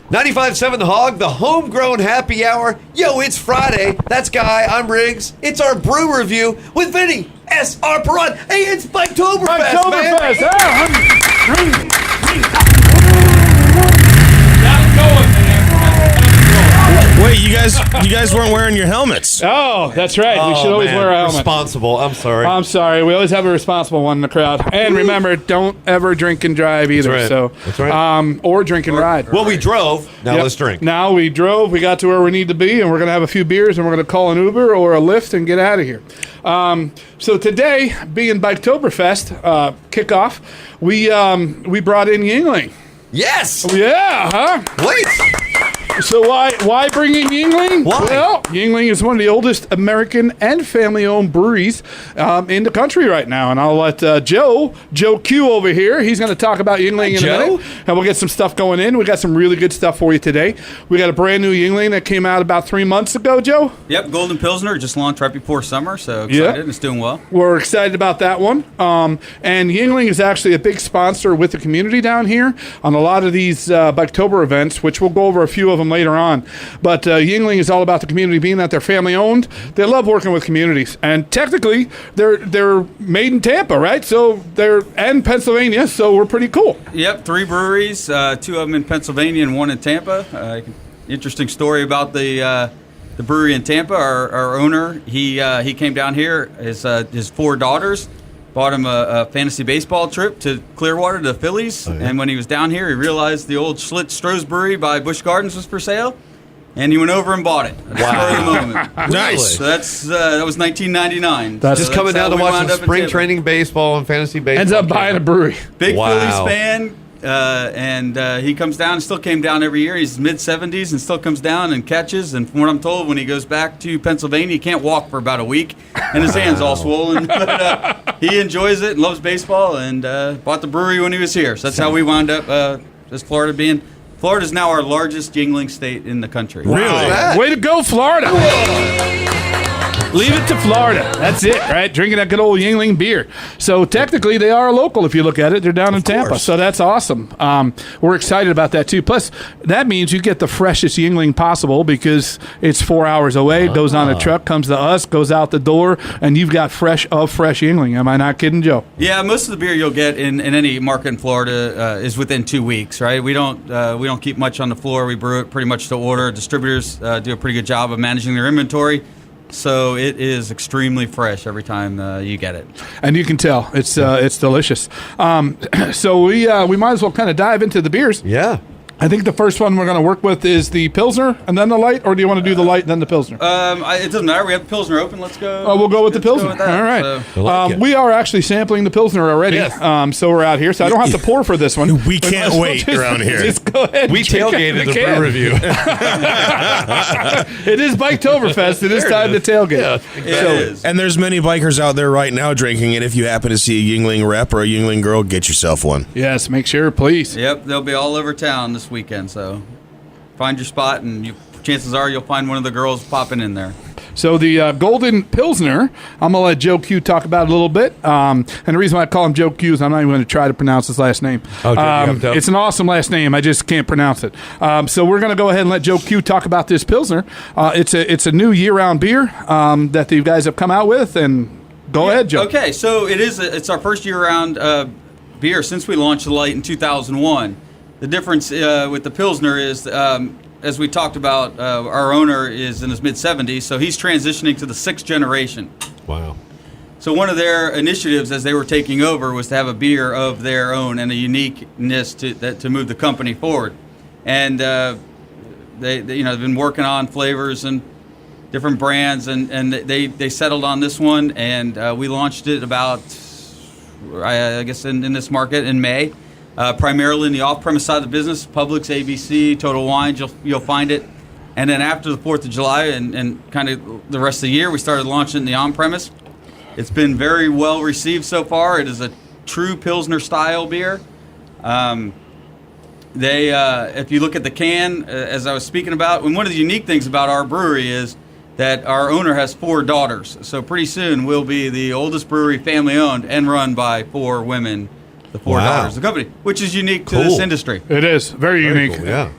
95.7 The Hog, the homegrown happy hour. Yo, it's Friday. That's Guy. I'm Riggs. It's our brew review with Vinny S.R. Perron. Hey, it's Biketoberfest, man. Wait, you guys weren't wearing your helmets. Oh, that's right. We should always wear a helmet. Responsible. I'm sorry. I'm sorry. We always have a responsible one in the crowd. And remember, don't ever drink and drive either. That's right. So, that's right. Or drink and ride. Well, we drove. Now let's drink. Now we drove. We got to where we need to be, and we're going to have a few beers, and we're going to call an Uber or a Lyft and get out of here. So today, being Biketoberfest kickoff, we brought in Yuengling. Yes. Yeah, huh? Wait. So why bring in Yuengling? Why? Well, Yuengling is one of the oldest American and family-owned breweries in the country right now. And I'll let Joe Q over here, he's going to talk about Yuengling in a minute. And we'll get some stuff going in. We got some really good stuff for you today. We got a brand new Yuengling that came out about 3 months ago, Joe. Yep, Golden Pilsner just launched right before summer, so excited. It's doing well. We're excited about that one. And Yuengling is actually a big sponsor with the community down here on a lot of these Biketober events, which we'll go over a few of them later on. But Yuengling is all about the community, being that they're family owned. They love working with communities, and technically they're made in Tampa, right? So they're in Pennsylvania, so we're pretty cool. Yep, 3 breweries, 2 of them in Pennsylvania and 1 in Tampa. Interesting story about the brewery in Tampa. Our owner, he came down here. His 4 daughters bought him a fantasy baseball trip to Clearwater to the Phillies. Oh, yeah. And when he was down here, he realized the old Schlitz-Stroh's Brewery by Busch Gardens was for sale, and he went over and bought it. Wow. Nice. So that was 1999. That's just coming down to watch some spring training baseball and fantasy baseball. Ends up buying a brewery. Big Phillies fan. And he comes down, still came down every year. He's mid-70s and still comes down and catches. And from what I'm told, when he goes back to Pennsylvania, he can't walk for about a week, and his hand's all swollen. But he enjoys it and loves baseball, and bought the brewery when he was here. So that's how we wound up as Florida's now our largest Yuengling state in the country. Really? Way to go, Florida! Leave it to Florida. That's it, right? Drinking that good old Yuengling beer. So technically, they are a local if you look at it. They're down in Tampa, so that's awesome. We're excited about that, too. Plus, that means you get the freshest Yuengling possible because it's 4 hours away, goes on a truck, comes to us, goes out the door, and you've got fresh Yuengling. Am I not kidding, Joe? Yeah, most of the beer you'll get in any market in Florida is within 2 weeks, right? We don't keep much on the floor. We brew it pretty much to order. Distributors do a pretty good job of managing their inventory. So it is extremely fresh every time you get it, and you can tell it's delicious. So we might as well kind of dive into the beers. Yeah. I think the first one we're going to work with is the Pilsner and then the light, or do you want to do the light and then the Pilsner? It doesn't matter. We have the Pilsner open. Let's go. Oh, we'll go with the Pilsner. All right. We are actually sampling the Pilsner already, so we're out here. So I don't have to pour for this one. We can't wait around here. Just go ahead. We tailgated the brew review. It is Biketoberfest. It is time to tailgate. Yeah, exactly. And there's many bikers out there right now drinking it. If you happen to see a Yuengling rep or a Yuengling girl, get yourself one. Yes, make sure, please. Yep, they'll be all over town this weekend, so find your spot, and chances are you'll find one of the girls popping in there. So the Golden Pilsner, I'm going to let Joe Q talk about it a little bit. And the reason why I call him Joe Q is I'm not even going to try to pronounce his last name. It's an awesome last name. I just can't pronounce it. So we're going to go ahead and let Joe Q talk about this Pilsner. It's a new year-round beer that you guys have come out with. And go ahead, Joe. Okay, so it's our first year-round beer since we launched the light in 2001. The difference with the Pilsner is, as we talked about, our owner is in his mid-70s, so he's transitioning to the 6th generation. Wow. So one of their initiatives as they were taking over was to have a beer of their own and a uniqueness to move the company forward. And they've been working on flavors and different brands, and they settled on this one, and we launched it about, I guess, in this market in May. Primarily in the off-premise side of the business, Publix, ABC, Total Wines, you'll find it. And then after the 4th of July and kind of the rest of the year, we started launching the on-premise. It's been very well received so far. It is a true Pilsner style beer. If you look at the can, as I was speaking about, and one of the unique things about our brewery is that our owner has 4 daughters. So pretty soon we'll be the oldest brewery family-owned and run by 4 women. The 4 daughters of the company, which is unique to this industry. It is very unique. Cool, yeah.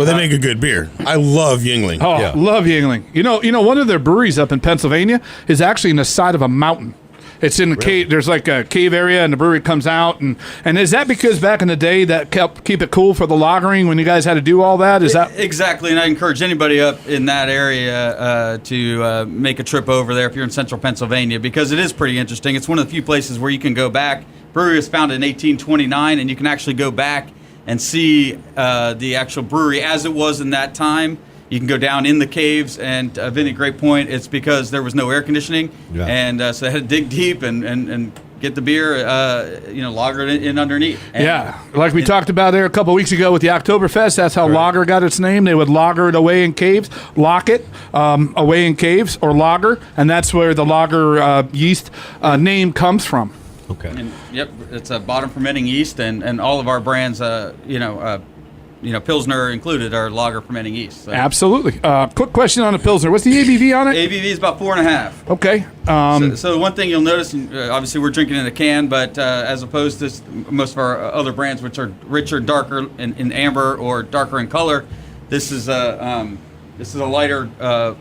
Well, they make a good beer. I love Yuengling. Oh, Yeah. love Yuengling. You know, one of their breweries up in Pennsylvania is actually in the side of a mountain. It's in the cave. There's like a cave area, and the brewery comes out. And is that because back in the day that kept keep it cool for the lagering when you guys had to do all that? Is that exactly? And I encourage anybody up in that area to make a trip over there if you're in central Pennsylvania, because it is pretty interesting. It's one of the few places where you can go back. Brewery was founded in 1829, and you can actually go back and see the actual brewery as it was in that time. You can go down in the caves, and Vinny, great point. It's because there was no air conditioning, and so they had to dig deep and get the beer, lagered in underneath. And, like we talked about there a couple weeks ago with the Oktoberfest. That's how lager got its name. They would lager it away in caves, lock it away in caves, or lager, and that's where the lager yeast name comes from. Okay. And, it's a bottom fermenting yeast, and all of our brands, Pilsner included, are lager fermenting yeast. So. Absolutely. Quick question on the Pilsner. What's the ABV on it? ABV is about 4.5. Okay. So one thing you'll notice, obviously we're drinking in a can, but as opposed to most of our other brands, which are richer, darker in amber or darker in color, this is a lighter,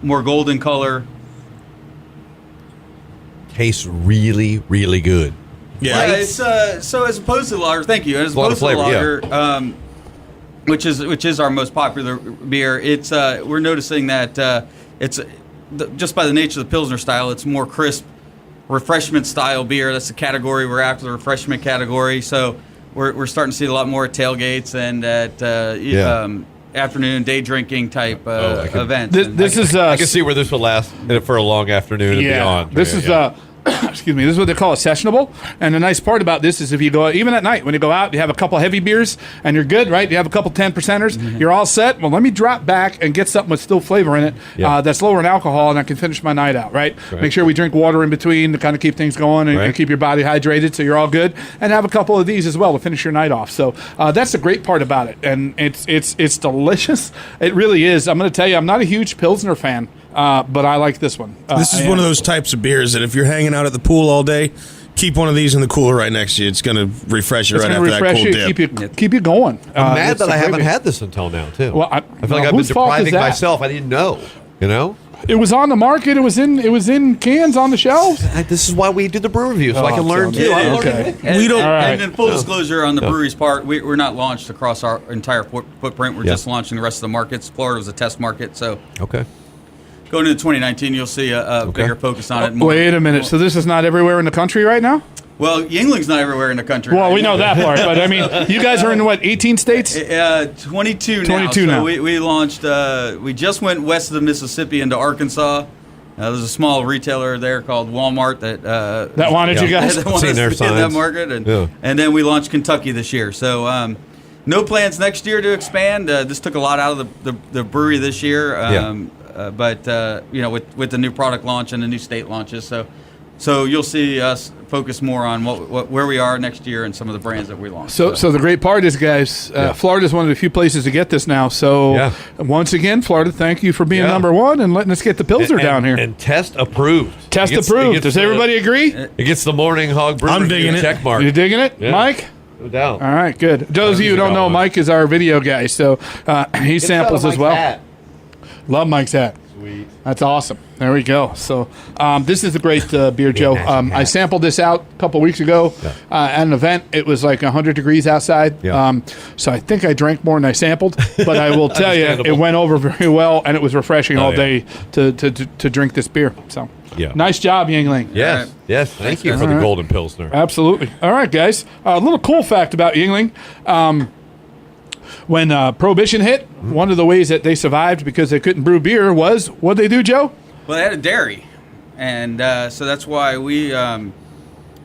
more golden color. Tastes really, really good. Yeah. It's so as opposed to lager. Thank you. As a lot of opposed to flavor, lager, which is our most popular beer. It's we're noticing that it's just by the nature of the Pilsner style, it's more crisp, refreshment style beer. That's the category we're after, the refreshment category. So we're starting to see a lot more at tailgates and at afternoon day drinking type events. This is I can see where this will last for a long afternoon and beyond. This is excuse me, this is what they call a sessionable. And the nice part about this is if you go, even at night, when you go out, you have a couple heavy beers and you're good, right? You have a couple 10%ers, you're all set. Well, let me drop back and get something with still flavor in it that's lower in alcohol, and I can finish my night out, right? Make sure we drink water in between to kind of keep things going and keep your body hydrated so you're all good. And have a couple of these as well to finish your night off. So that's the great part about it. And it's delicious. It really is. I'm going to tell you, I'm not a huge Pilsner fan. But I like this one. This is one of those types of beers that if you're hanging out at the pool all day, keep one of these in the cooler right next to you. It's going to refresh you right after that cool dip. Keep you going. I'm mad that I haven't had this until now, too. Well, I feel like I've been depriving myself. I didn't know, It was on the market. It was in cans on the shelves. This is why we do the brew review, so I can learn, too. Okay. And then full disclosure on the brewery's part, we're not launched across our entire footprint. We're just launching the rest of the markets. Florida was a test market, so... Okay. Going into 2019, you'll see a bigger focus on it. More. Wait a minute. So this is not everywhere in the country right now? Well, Yuengling's not everywhere in the country. Well, we know that part, but I mean, you guys are in what, 18 states? 22 now. 22 now. So we launched. We just went west of the Mississippi into Arkansas. There's a small retailer there called Walmart that wanted you guys. that wanted us to be in that market, and then we launched Kentucky this year. So. No plans next year to expand. This took a lot out of the brewery this year. But with the new product launch and the new state launches, so you'll see us focus more on where we are next year and some of the brands that we launched. So the great part is, guys, Florida is one of the few places to get this now. So once again, Florida, thank you for being number one and letting us get the Pilsner down here. And test approved. Approved. Does everybody agree? It gets the Morning Hog Brew. I'm digging it. Check mark. You digging it, Mike? No doubt. All right, good. Those of you who don't know, Mike is our video guy, so he samples as well. Hat. Love Mike's hat. Sweet. That's awesome. There we go. So this is a great beer, Joe. I sampled this out a couple weeks ago at an event. It was like 100 degrees outside. So I think I drank more than I sampled. But I will tell you, it went over very well, and it was refreshing all day to drink this beer. So nice job, Yuengling. Yes. Right. Yes. Thank you for the Golden Pilsner. Absolutely. All right, guys. A little cool fact about Yuengling. When Prohibition hit, one of the ways that they survived because they couldn't brew beer was, what'd they do, Joe? Well, they had a dairy, and so that's why we. Well,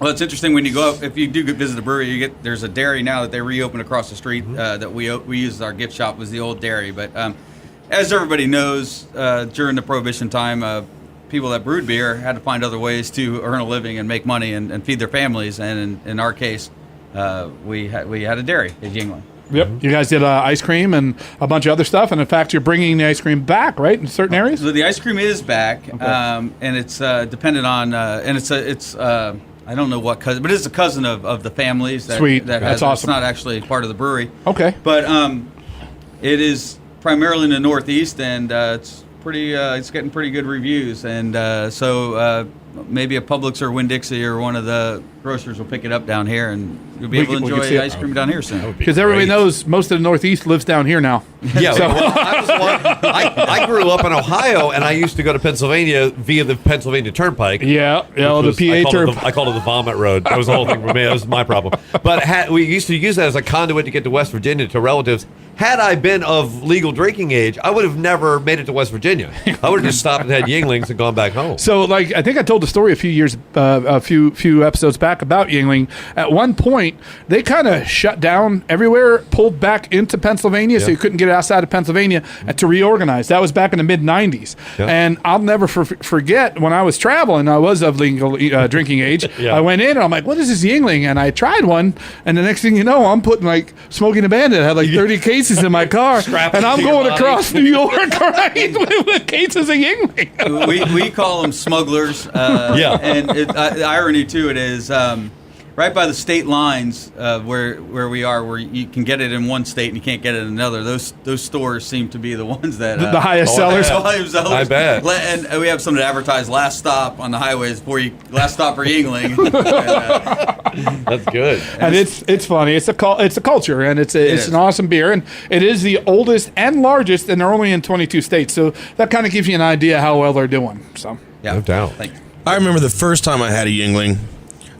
it's interesting when you go up. If you do visit a brewery, there's a dairy now that they reopened across the street that we use as our gift shop. Was the old dairy, but as everybody knows, during the Prohibition time, people that brewed beer had to find other ways to earn a living and make money and feed their families. And in our case, we had a dairy at Yuengling. Yep. You guys did ice cream and a bunch of other stuff, and in fact, you're bringing the ice cream back, right, in certain areas? So the ice cream is back, and it's dependent on, and it's I I don't know what cousin, but it's a cousin of the families. Sweet. That That's has awesome. It's not actually part of the brewery. Okay. But it is primarily in the Northeast, and it's pretty. It's getting pretty good reviews, and so maybe a Publix or Winn-Dixie or one of the grocers will pick it up down here, and you'll be able to we can enjoy see it. ice cream down here soon. Because everybody knows most of the Northeast lives down here now. Yeah, well, I grew up in Ohio, and I used to go to Pennsylvania via the Pennsylvania Turnpike. Yeah, the which was- PA Turnpike. I called it the vomit road. That was the whole thing for me. That was my problem. But we used to use that as a conduit to get to West Virginia to relatives. Had I been of legal drinking age, I would have never made it to West Virginia. I would have just stopped and had Yuenglings and gone back home. So, like, I think I told the story a few episodes back about Yuengling. At one point, they kind of shut down everywhere, pulled back into Pennsylvania, so you couldn't get outside of Pennsylvania, and to reorganize. That was back in the mid '90s, and I'll never forget when I was traveling. I was of legal drinking age. I went in and I'm like, "What is this Yuengling?" And I tried one, and the next thing you know, I'm putting like Smoking a Bandit. I had like 30 cases in my car, and I'm going across New York, right, with cases of Yuengling. We call them smugglers. And the irony to it is, right by the state lines where we are, where you can get it in one state and you can't get it in another. Those stores seem to be the ones that The highest sellers. I bet. And we have some that advertise last stop on the highways last stop for Yuengling. That's good. And it's funny. It's a culture, and it's an awesome beer, and it is the oldest and largest, and they're only in 22 states. So that kind of gives you an idea how well they're doing. So Yeah, no doubt. Thank you. I remember the first time I had a Yuengling,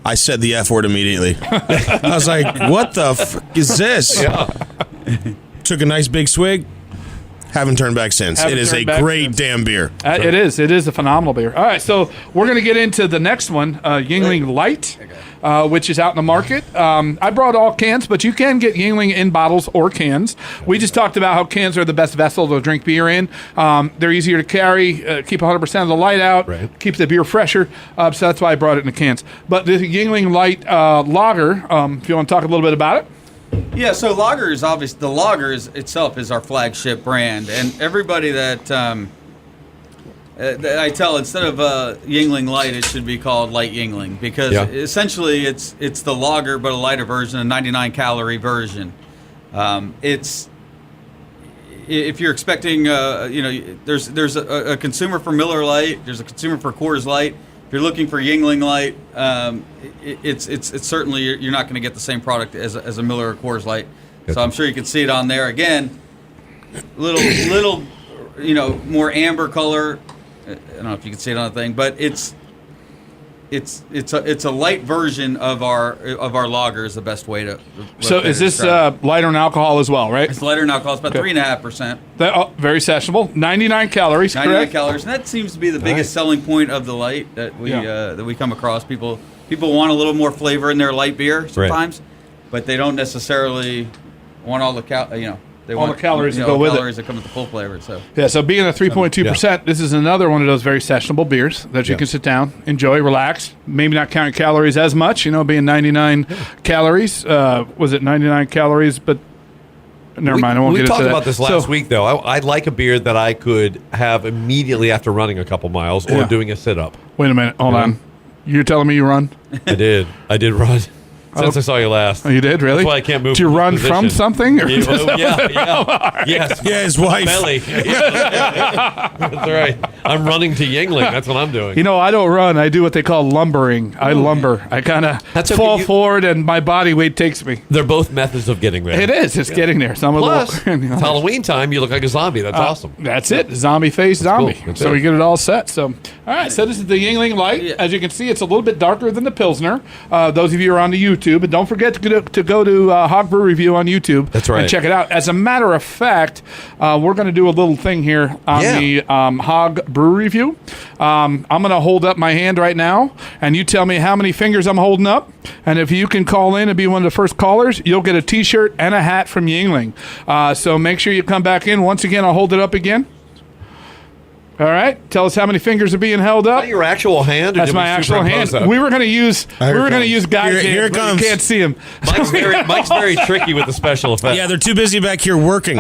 I said the F word immediately. I was like, what the fuck is this? Took a nice big swig. Haven't turned back since. It is a great damn beer. It is. It is a phenomenal beer. All right, so we're going to get into the next one, Yuengling Light, which is out in the market. I brought all cans, but you can get Yuengling in bottles or cans. We just talked about how cans are the best vessel to drink beer in. They're easier to carry, keep 100% of the light out, keep the beer fresher. So that's why I brought it in the cans. But the Yuengling Light Lager, if you want to talk a little bit about it. Yeah, so lager is obvious. The lager itself is our flagship brand, and everybody that I tell, instead of Yuengling Light, it should be called Light Yuengling, because essentially it's the lager but a lighter version, a 99 calorie version. It's, if you're expecting, there's a consumer for Miller Lite, there's a consumer for Coors Light. If you're looking for Yuengling Light, it's certainly, you're not going to get the same product as a Miller or Coors Light. So I'm sure you can see it on there. Again, little, more amber color. I don't know if you can see it on the thing, but it's a light version of our lager is the best way to. So is this lighter in alcohol as well, right? It's lighter in alcohol. It's about 3.5%. Very sessionable. 99 calories. 99 correct? calories, and that seems to be the biggest selling point of the light that we come across. People want a little more flavor in their light beer sometimes, but they don't necessarily want all the They all want the calories that go with it. Calories that come with the full flavor. So so being a 3.2%, this is another one of those very sessionable beers that you can sit down, enjoy, relax. Maybe not counting calories as much, being 99 calories. Was it 99 calories? But never mind, I won't get into that. We talked about this last week, though. I'd like a beer that I could have immediately after running a couple miles or doing a sit-up. Wait a minute. Hold on. You're telling me you run? I did run. Since I saw you last. Oh, you did? Really? That's why I can't move. Did you run from something? Or Yeah. Yes. Yeah, his wife. Belly. That's right. I'm running to Yuengling. That's what I'm doing. I don't run. I do what they call lumbering. I lumber. I kind of fall forward, and my body weight takes me. They're both methods of getting there. It is. It's getting there. So I'm Plus, a little, it's Halloween time. You look like a zombie. That's awesome. That's it. Zombie face zombie. Cool. So we get it all set. So, all right. So this is the Yuengling Light. Yeah. As you can see, it's a little bit darker than the Pilsner. Those of you who are on the YouTube, and don't forget to go to Hog Brew Review on YouTube. That's right. And check it out. As a matter of fact, we're going to do a little thing here on the Hog Brew Review. I'm going to hold up my hand right now, and you tell me how many fingers I'm holding up. And if you can call in and be one of the first callers, you'll get a T-shirt and a hat from Yuengling. So make sure you come back in. Once again, I'll hold it up again. All right. Tell us how many fingers are being held up. Is that your actual hand? Or That's did my we actual hand. superimpose that? We were going to use guys. Here it comes. You can't see him. Mike's very tricky with the special effects. Yeah, they're too busy back here working.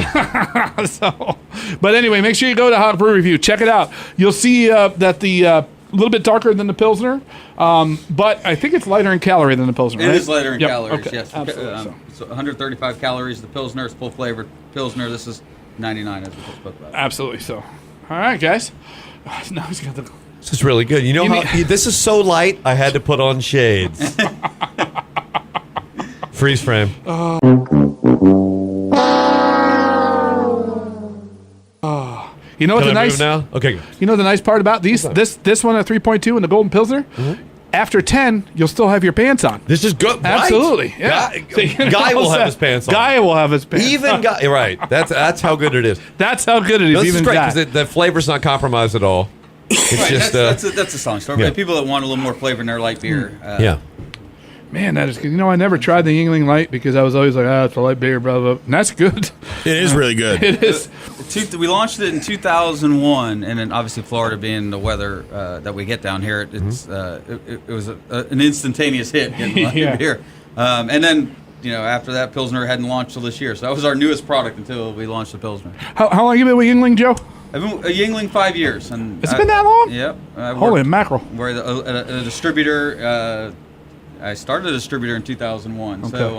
But anyway, make sure you go to Hog Brew Review. Check it out. You'll see that the little bit darker than the Pilsner, but I think it's lighter in calorie than the Pilsner. It right? is lighter in Yep, calories, okay, yes. absolutely. So 135 calories. The Pilsner is full flavored Pilsner. This is 99, as we just spoke about. Absolutely. So, all right, guys. Now he's got the. This is really good. You know how this is so light, I had to put on shades. Freeze frame. You know what Can the I nice? move now? Okay. Good. You know the nice part about these? This one at 3.2 and the Golden Pilsner. Mm-hmm. After 10, you'll still have your pants on. This is good. Right? Absolutely. Yeah. Guy will have his pants on. Guy will have his pants. Even Guy. Right. That's how good it is. That's how good it is. This is even great Guy. because the flavor's not compromised at all. It's Right, just that's a strong story. yeah. People that want a little more flavor in their light beer. yeah. Man, that is good. You know, I never tried the Yuengling Light because I was always like, it's a light beer, blah, blah, blah. And that's good. It is really good. It is. We launched it in 2001, and then obviously Florida being the weather that we get down here, it was an instantaneous hit getting light Yeah. beer. And then, after that, Pilsner hadn't launched till this year. So that was our newest product until we launched the Pilsner. How long have you been with Yuengling, Joe? I've been a Yuengling 5 years. And It's been that long? Yep. Holy mackerel. We're at a distributor. I started a distributor in 2001. Okay. So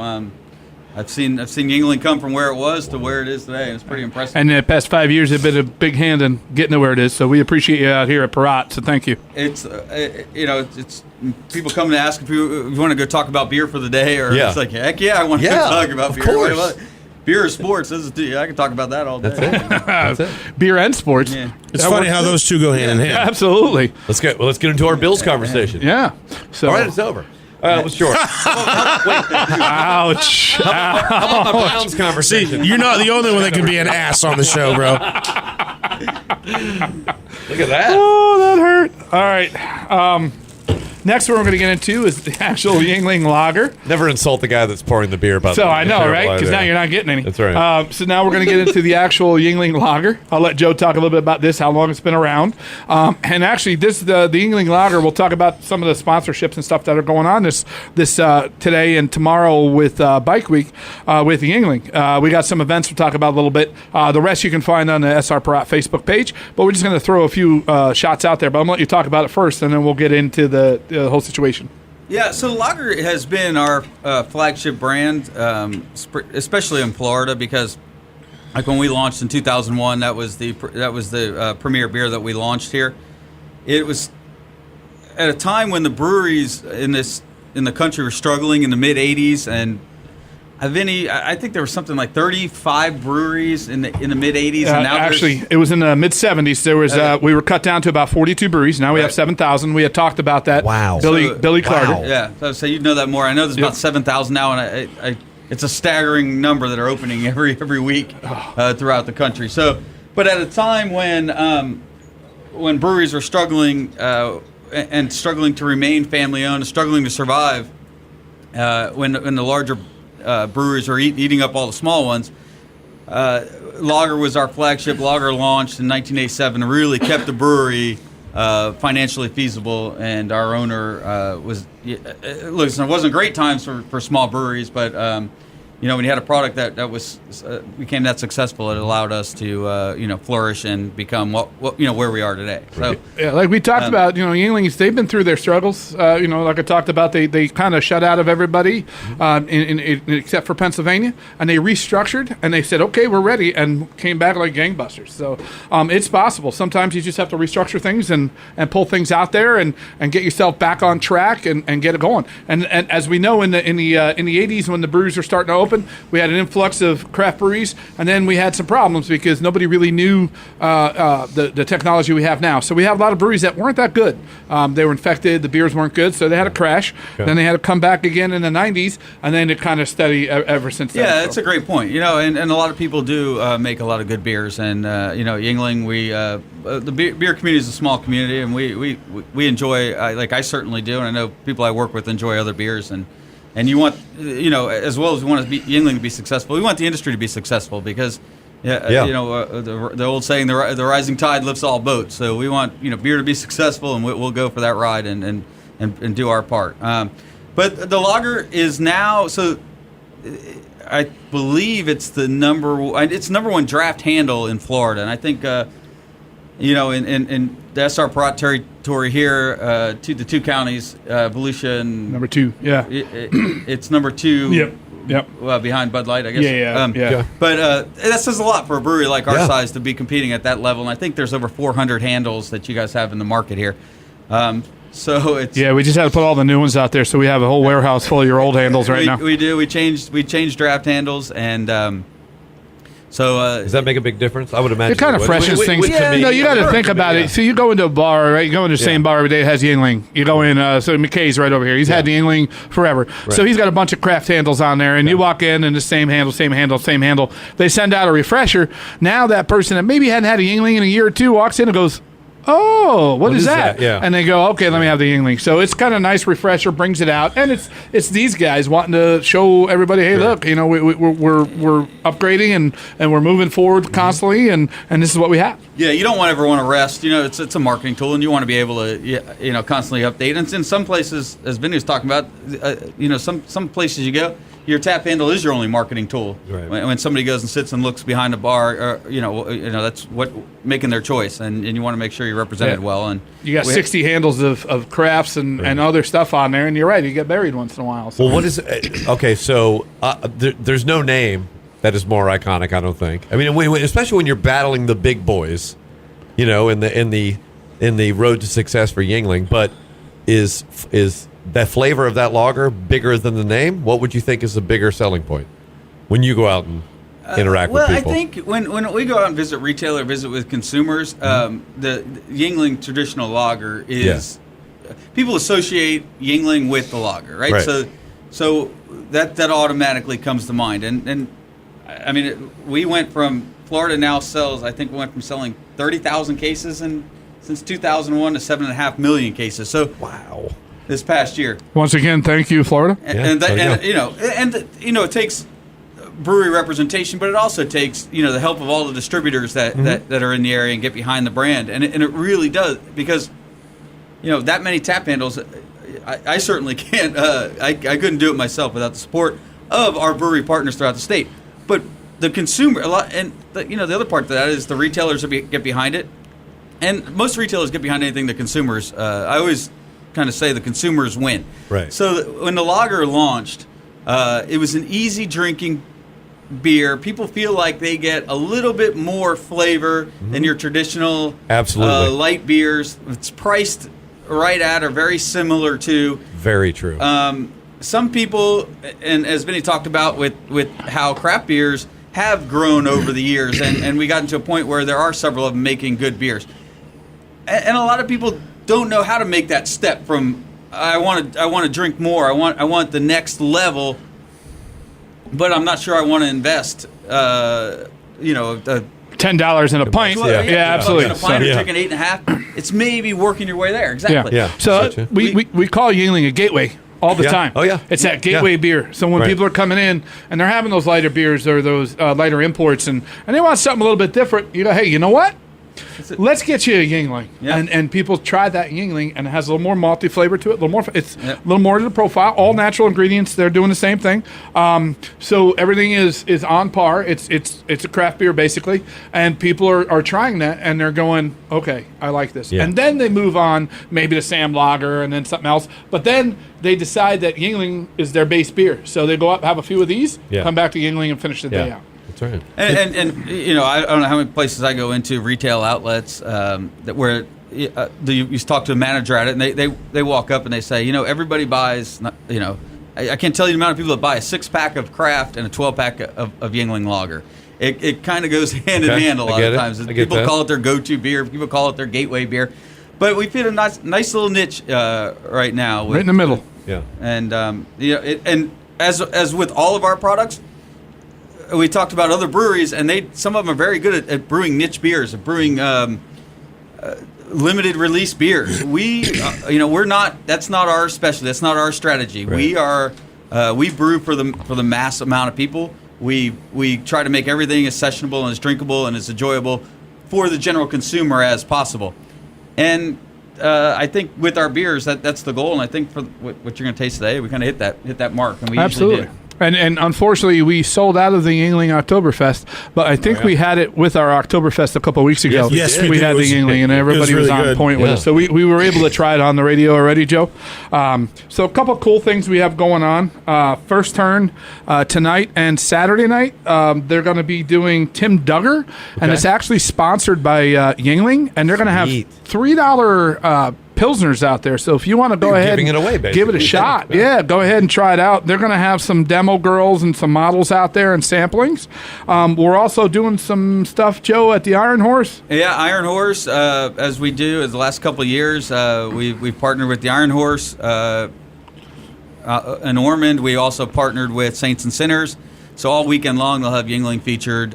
I've seen Yuengling come from where it was to where it is today, and it's pretty impressive. And the past 5 years have been a big hand in getting to where it is. So we appreciate you out here at Parat. So thank you. It's it's people come to ask if you want to go talk about beer for the day, or Yeah. it's like, heck yeah, I want to Yeah, talk about of beer. course. What beer is sports. I can talk about that all day. That's it. Beer and sports. Yeah. It's That funny works how too. those two go hand in hand. Absolutely. Let's get into our Bills conversation. Yeah. So. All right, it's over. It was short. Ouch. How about my Browns conversation? You're not the only one that can be an ass on the show, bro. Look at that. Oh, that hurt. All right. Next, what we're going to get into is the actual Yuengling Lager. Never insult the guy that's pouring the beer. By the So way. I know, Terrible right? Because idea. now you're not getting any. That's right. So now we're going to get into the actual Yuengling Lager. I'll let Joe talk a little bit about this, how long it's been around. And actually, the Yuengling Lager, we'll talk about some of the sponsorships and stuff that are going on this today and tomorrow with Bike Week with Yuengling. We got some events we'll talk about a little bit. The rest you can find on the SR Parat Facebook page. But we're just going to throw a few shots out there. But I'm going to let you talk about it first, and then we'll get into the whole situation. Yeah, so Lager has been our flagship brand, especially in Florida, because like when we launched in 2001, that was the premier beer that we launched here. It was at a time when the breweries in the country were struggling in the mid 80s, and I think there was something like 35 breweries in the mid 80s, and now actually, it was in the mid 70s. There was we were cut down to about 42 breweries. Now we have 7,000. We had talked about that. Wow. Billy Carter. Wow. Yeah, so you know that more. I know there's about 7,000 now, and I it's a staggering number that are opening every week throughout the country. So, but at a time when breweries are struggling and struggling to remain family owned, and struggling to survive, when the larger breweries are eating up all the small ones. Lager was our flagship. Lager launched in 1987 and really kept the brewery financially feasible. And our owner listen, it wasn't great times for small breweries, but when you had a product that became that successful, it allowed us to flourish and become where we are today. So Yeah, like we talked about, Yuenglings, they've been through their struggles. Like I talked about, they kind of shut out of everybody except for Pennsylvania, and they restructured, and they said, okay, we're ready, and came back like gangbusters. So it's possible. Sometimes you just have to restructure things and pull things out there and get yourself back on track and get it going. And as we know, in the 80s, when the breweries were starting to open, we had an influx of craft breweries, and then we had some problems because nobody really knew the technology we have now. So we have a lot of breweries that weren't that good. They were infected, the beers weren't good, so they had to crash. Okay. Then they had to come back again in the 90s, and then it kind of steady ever since then. Yeah, that's a great point. And a lot of people do make a lot of good beers, and Yuengling, the beer community is a small community, and we enjoy, like I certainly do, and I know people I work with enjoy other beers, and you want, as well as we want Yuengling to be successful, we want the industry to be successful because, the old saying, the rising tide lifts all boats. So we want, beer to be successful, and we'll go for that ride and do our part. But the lager is now, so I believe it's the number one draft handle in Florida, and I think, in the SR Parat territory here, to the two counties, Volusia and Number 2, yeah. it's number 2. Yep. Behind Bud Light, I guess. Yeah. But that says a lot for a brewery like our Yeah. size to be competing at that level. And I think there's over 400 handles that you guys have in the market here. So it's Yeah, we just had to put all the new ones out there, so we have a whole warehouse full of your old handles right now. We do. We changed draft handles, and Does that make a big difference? I would imagine It kind of would. freshens things. to me, You got to think about yeah. it. So you go into a bar, right? You go into the same bar every day that has Yuengling. You go in, so McKay's right over here. He's had the Yuengling forever. So he's got a bunch of craft handles on there, and you walk in and the same handle. They send out a refresher. Now that person that maybe hadn't had a Yuengling in a year or two walks in and goes, oh, what is that? Yeah. And they go, okay, let me have the Yuengling. So it's kind of a nice refresher, brings it out, and it's these guys wanting to show everybody, hey, look, we're upgrading and we're moving forward constantly, and this is what we have. Yeah, you don't ever want to rest. It's a marketing tool, and you want to be able to constantly update. And in some places, as Vinny was talking about, some places you go, your tap handle is your only marketing tool. Right. When somebody goes and sits and looks behind a bar, that's what making their choice, and you want to make sure you're represented well. And You got 60 handles of crafts and other stuff on there, and you're right, you get buried once in a while. So. Well, what is okay? So there's no name that is more iconic, I don't think. I mean, especially when you're battling the big boys, in the road to success for Yuengling. But is that flavor of that lager bigger than the name? What would you think is the bigger selling point when you go out and interact with people? Well, I think when we go out and visit retailer, visit with consumers, the Yuengling traditional lager is people associate Yuengling with the lager, right? So that automatically comes to mind, and I mean we went from Florida now sells. I think we went from selling 30,000 cases since 2001 to 7.5 million cases. So Wow. This past year. Once again, thank you, Florida. It takes brewery representation, but it also takes the help of all the distributors that are in the area and get behind the brand, and it really does, because that many tap handles. I certainly can't. I couldn't do it myself without the support of our brewery partners throughout the state. But the consumer, the other part of that is the retailers get behind it, and most retailers get behind anything the consumers. I always kind of say the consumers win. Right. So when the lager launched, it was an easy drinking beer. People feel like they get a little bit more flavor than your traditional Absolutely. Light beers. It's priced right at or very similar to. Very true. Some people, and as Vinny talked about with how craft beers have grown over the years, and we got into a point where there are several of them making good beers. And a lot of people don't know how to make that step from I want to drink more. I want the next level, but I'm not sure I want to invest. $10 in a pint. Absolutely. A pint or drinking 8.5. It's maybe working your way there. Exactly. Yeah. So we call Yuengling a gateway all the time. Oh, yeah. It's that gateway beer. So when people are coming in and they're having those lighter beers or those lighter imports and they want something a little bit different, you go, hey, you know what? Let's get you a Yuengling, and people try that Yuengling, and it has a little more malty flavor to it. It's a little more to the profile. All natural ingredients. They're doing the same thing. So everything is on par. It's a craft beer basically, and people are trying that, and they're going, okay, I like this. Yeah. And then they move on maybe to Sam Lager and then something else. But then they decide that Yuengling is their base beer, so they go up, have a few of these, come back to Yuengling, and finish the day out. That's right. And I don't know how many places I go into, retail outlets, where you talk to a manager at it, and they walk up and they say, everybody buys, I can't tell you the amount of people that buy a 6-pack of craft and a 12-pack of Yuengling Lager. It kind of goes hand in hand a lot of times. People call it their go-to beer. People call it their gateway beer. But we fit a nice little niche right now. Right in the middle. Yeah. And and as with all of our products, we talked about other breweries, and some of them are very good at brewing niche beers, at brewing limited release beers. We're not. That's not our specialty. That's not our strategy. Right. We brew for the mass amount of people. We try to make everything as sessionable and as drinkable and as enjoyable for the general consumer as possible. And I think with our beers, that's the goal. And I think for what you're going to taste today, we kind of hit that mark, and we Absolutely. usually do. And unfortunately, we sold out of the Yuengling Oktoberfest, but I think we had it with our Oktoberfest a couple of weeks ago. Yes, we did. had the Yuengling, and everybody was really on good. point with it. So we were able to try it on the radio already, Joe. So a couple of cool things we have going on. First turn tonight and Saturday night, they're going to be doing Tim Duggar, and it's actually sponsored by Yuengling, and they're going to have Sweet. $3 Pilsners out there. So if you want to go You're ahead giving it away, give it a basically. shot. Yeah, go ahead and try it out. They're going to have some demo girls and some models out there and samplings. We're also doing some stuff, Joe, at the Iron Horse. Yeah, Iron Horse, as we do as the last couple of years, we've partnered with the Iron Horse in Ormond. We also partnered with Saints and Sinners. So all weekend long, they'll have Yuengling featured.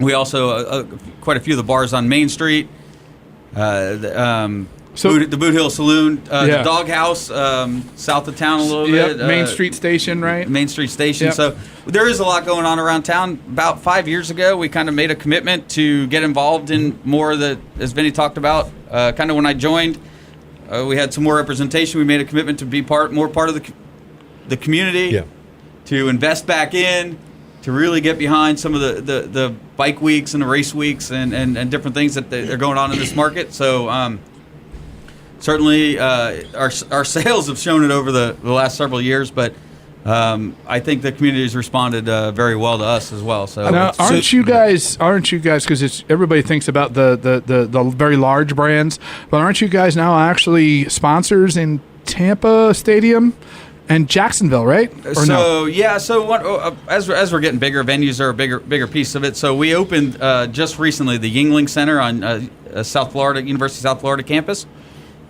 We also, quite a few of the bars on Main Street. The Boot Hill Saloon, the Doghouse, south of town a little bit. Main Street Station, right? Main Street Station. Yep. So there is a lot going on around town. About 5 years ago, we kind of made a commitment to get involved in more of the, as Vinny talked about, kind of when I joined, we had some more representation. We made a commitment to be more part of the community, to invest back in, to really get behind some of the bike weeks and the race weeks and different things that are going on in this market. So certainly our sales have shown it over the last several years, but I think the community has responded very well to us as well. So now, aren't you guys? Because everybody thinks about the very large brands, but aren't you guys now actually sponsors in Tampa Stadium and Jacksonville, right? Or no? Yeah. So as we're getting bigger, venues are a bigger piece of it. So we opened just recently the Yuengling Center on South Florida, University of South Florida campus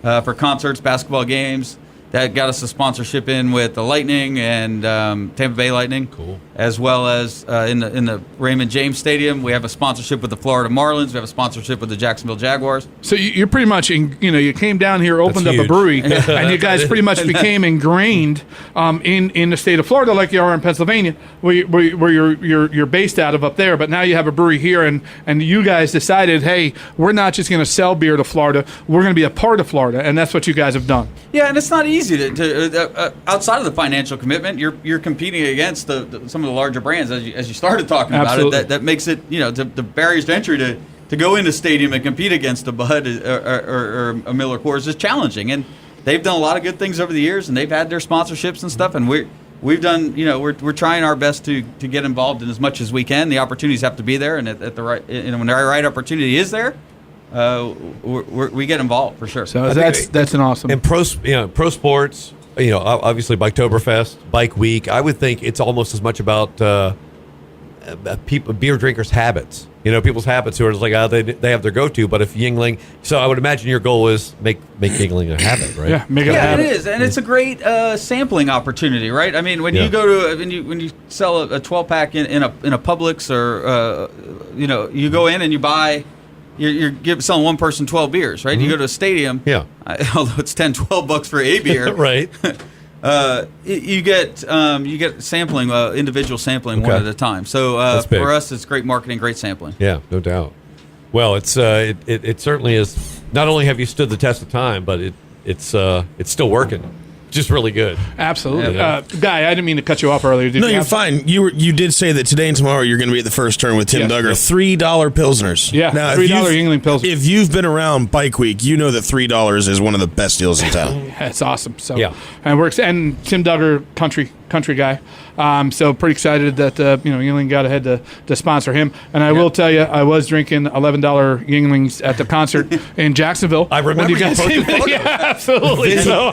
for concerts, basketball games. That got us a sponsorship in with the Lightning and Tampa Bay Lightning. Cool. As well as in the Raymond James Stadium, we have a sponsorship with the Florida Marlins. We have a sponsorship with the Jacksonville Jaguars. So you're pretty much, you came down here, opened up a brewery, and you guys pretty much became ingrained in the state of Florida, like you are in Pennsylvania, where you're based out of up there. But now you have a brewery here, and you guys decided, hey, we're not just going to sell beer to Florida, we're going to be a part of Florida, and that's what you guys have done. Yeah, and it's not easy to outside of the financial commitment. You're competing against some of the larger brands as you started talking Absolutely. about it. That makes it the barriers to entry to go into stadium and compete against a Bud or a Miller Coors is challenging. And they've done a lot of good things over the years, and they've had their sponsorships and stuff. And we've done we're trying our best to get involved in as much as we can. The opportunities have to be there, and at the right when the right opportunity is there. We get involved for sure. So that's an awesome. And pro sports, obviously Biketoberfest, Bike Week. I would think it's almost as much about beer drinkers' habits. People's habits who are just like they have their go-to. But if Yuengling, so I would imagine your goal is make Yuengling a habit, right? Yeah, make it a habit. It is, and it's a great sampling opportunity, right? I mean, when you go to when you sell a 12-pack in a Publix or you go in and you buy. You're selling one person 12 beers, right? Mm-hmm. You go to a stadium, although it's $10-12 for a beer, right? You get sampling, individual sampling one at a time. So for us, it's great marketing, great sampling. Yeah, no doubt. Well, it's it certainly is. Not only have you stood the test of time, but it's still working. Just really good. Absolutely. Guy, I didn't mean to cut you off earlier. No, you're fine. You did say that today and tomorrow you're going to be at the first turn with Tim Duggar. $3 Pilsners. Yeah, now, $3 Yuengling Pilsner. If you've been around Bike Week, you know that $3 is one of the best deals in town. That's awesome. So and Tim Duggar, country guy. So pretty excited that Yuengling got ahead to sponsor him. And I will tell you, I was drinking $11 Yuenglings at the concert in Jacksonville. I remember you guys posted photos. Yeah, absolutely. So,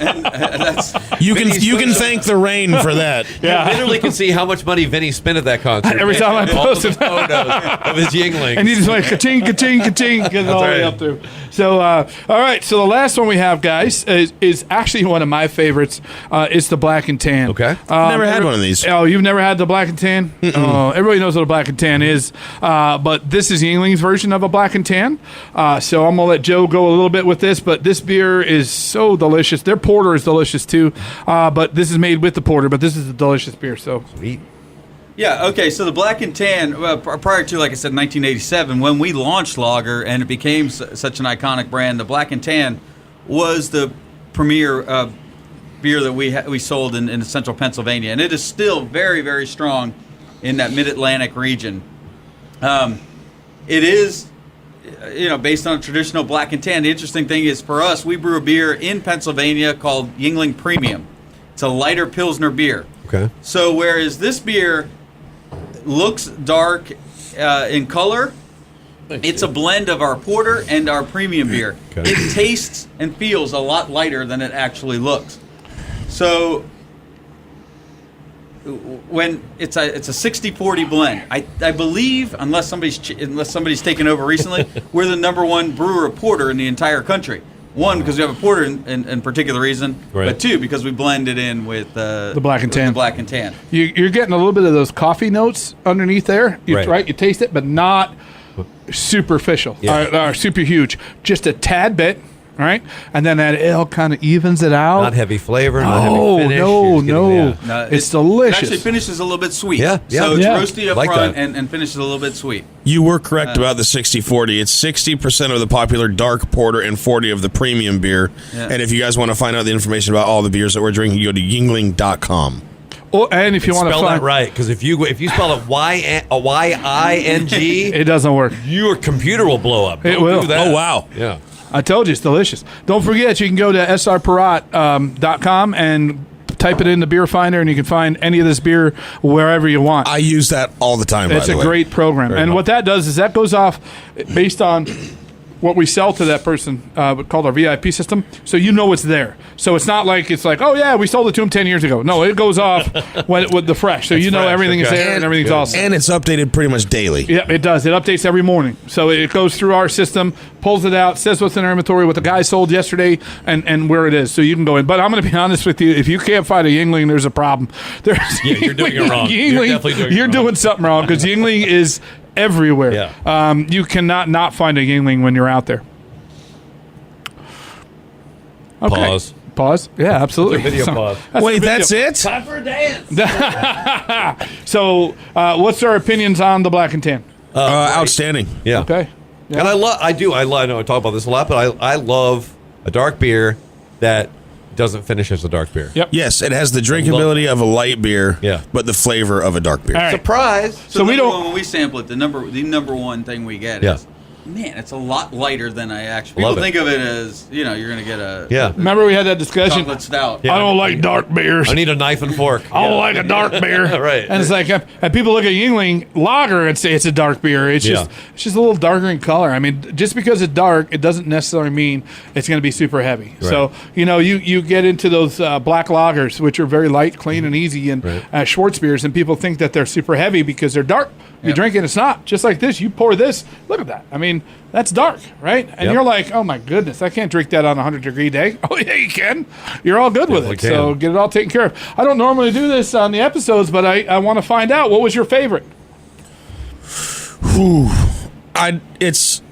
you can thank the rain for that. Yeah, I literally can see how much money Vinny spent at that concert. Every time I posted photos of his Yuengling, and he just went ka-ching, ka-ching, ka-ching, get it all the way up through. So, all right. So the last one we have, guys, is actually one of my favorites. It's the Black and Tan. Okay. Never had one of these. Oh, you've never had the Black and Tan? Everybody knows what a Black and Tan is. But this is Yuengling's version of a Black and Tan. So I'm going to let Joe go a little bit with this. But this beer is so delicious. Their porter is delicious too. But this is made with the porter. But this is a delicious beer. So sweet. Yeah, okay, so the Black and Tan, prior to, like I said, 1987, when we launched Lager and it became such an iconic brand, the Black and Tan was the premier beer that we sold in central Pennsylvania, and it is still very, very strong in that mid-Atlantic region. It is, based on a traditional black and tan. The interesting thing is, for us, we brew a beer in Pennsylvania called Yuengling Premium. It's a lighter Pilsner beer. Okay. So whereas this beer looks dark in color, it's a blend of our porter and our premium beer. Okay. It tastes and feels a lot lighter than it actually looks. So when it's a 60-40 blend, I believe, unless somebody's taken over recently, we're the number one brewer of porter in the entire country. One, because we have a porter in particular reason, right. But two, because we blend it in with the black and tan. The black and tan. You're getting a little bit of those coffee notes underneath there, right? You taste it, but not superficial or super huge. Just a tad bit, right? And then that ale kind of evens it out. Not heavy flavor, not heavy finish. No. It's delicious. It actually finishes a little bit sweet. Yeah. So it's roasty up like front that. and finishes a little bit sweet. You were correct about the 60-40. It's 60% of the popular dark porter and 40 of the premium beer. Yeah. And if you guys want to find out the information about all the beers that we're drinking, go to Yuengling.com. Oh, and if you want to spell find that right, because if you spell it Y-I-N-G, it doesn't work. your computer will blow up. It Don't will. do that. Oh, wow. Yeah. I told you, it's delicious. Don't forget, you can go to srparat.com and type it in the beer finder, and you can find any of this beer wherever you want. I use that all the time, It's by a the way. great program. Very And much. what that does is that goes off based on what we sell to that person, called our VIP system, so you know it's there. So it's not like oh yeah, we sold it to him 10 years ago. No, it goes off with the fresh, so you know fresh, everything is okay. there and everything's Good. awesome. And it's updated pretty much daily. Yeah, it does. It updates every morning. So it goes through our system, pulls it out, says what's in our inventory, what the guy sold yesterday, and where it is. So you can go in. But I'm going to be honest with you. If you can't find a Yuengling, there's a problem. There's You're doing it wrong. You're definitely doing it You're wrong. doing something wrong, because Yuengling is everywhere. Yeah. You cannot not find a Yuengling when you're out there. Okay. Pause. Yeah, absolutely. Video So- pause. Wait, that's it? Time for a dance. So, what's our opinions on the black and tan? Outstanding. Yeah. Okay. And I know I talk about this a lot, but I love a dark beer that doesn't finish as a dark beer. Yep. Yes, it has the drinkability of a light beer, Yeah. but the flavor of a dark beer. All right. Surprise. So we don't. When we sample it, the number one thing we get Yeah. is, man, it's a lot lighter than I actually. Love People it. think of it as, you're going to get a Yeah. Remember we had that discussion. chocolate stout. Yeah. I don't like dark beers. I need a knife and fork. I don't like a dark beer. Right. And it's like, and people look at Yuengling Lager and say it's a dark beer. It's just a little darker in color. I mean, just because it's dark, it doesn't necessarily mean it's going to be super heavy. Right. So, you get into those black lagers, which are very light, clean, and easy, and Schwartz beers, and people think that they're super heavy because they're dark. You drink it, it's not. Just like this, you pour this, look at that. I mean, that's dark, right? And Yep. you're like, oh my goodness, I can't drink that on a 100-degree day. Oh yeah, you can. You're all good with it. Definitely So can. get it all taken care of. I don't normally do this on the episodes, but I want to find out, what was your favorite?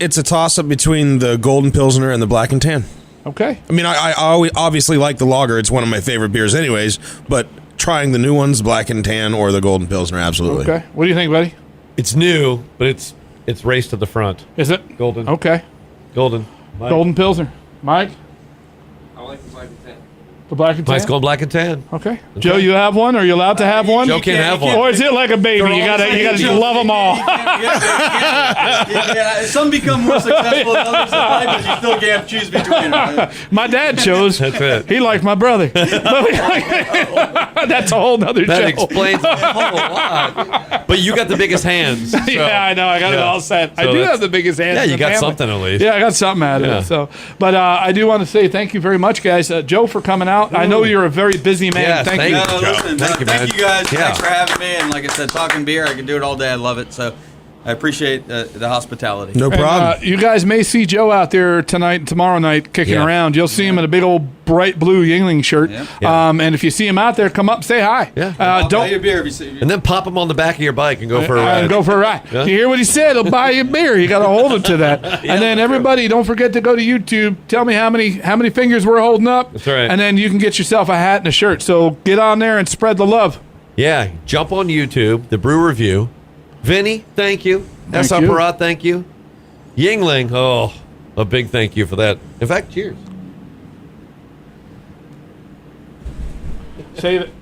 It's a toss up between the Golden Pilsner and the Black and Tan. Okay. I mean, I always obviously like the lager. It's one of my favorite beers, anyways. But trying the new ones, Black and Tan or the Golden Pilsner, absolutely. Okay. What do you think, buddy? It's new, but it's raced to the front. Is it? Golden. Okay. Golden. Mike. Golden Pilsner. Mike? I like the Black and Tan. The black and tan? Mike's going black and tan. Okay. Joe, you have one? Are you allowed to have one? Joe can't have one. Or is it like a baby? You gotta love them all. Some become more successful than others in life, but you still can't choose between them. My dad chose. That's it. He liked my brother. That's a whole nother That show. explains a whole lot. But you got the biggest hands. so- Yeah, I know. I got it Yeah. all set. I So do that's- have the biggest hands. Yeah, in you the got family. something at least. Yeah, I got something out of Yeah. it. So, but I do want to say thank you very much, guys. Joe, for coming out. I know you're a very busy man. Yes, thank thank you. you. No, listen, Thank you, man. thank you guys. Yeah. Thanks for having me. And like I said, talking beer, I can do it all day. I love it. So I appreciate the hospitality. No And, problem. you guys may see Joe out there tonight and tomorrow night kicking Yeah. around. You'll see him in a big old bright blue Yuengling shirt. Yeah. Yeah. And if you see him out there, come up, say hi. Yeah. I'll buy Don't you a beer if you see. And then pop them on the back of your bike and go for a ride. Go for a ride. Yeah. You hear what he said? He'll buy you a beer. You got to hold him to that. And then everybody, don't forget to go to YouTube. Tell me how many fingers we're holding up. That's right. And then you can get yourself a hat and a shirt. So get on there and spread the love. Yeah, jump on YouTube, the Brew Review. Vinny, thank you. Thank S.R. you. Parat, thank you. Yuengling, oh, a big thank you for that. In fact, cheers. Save it.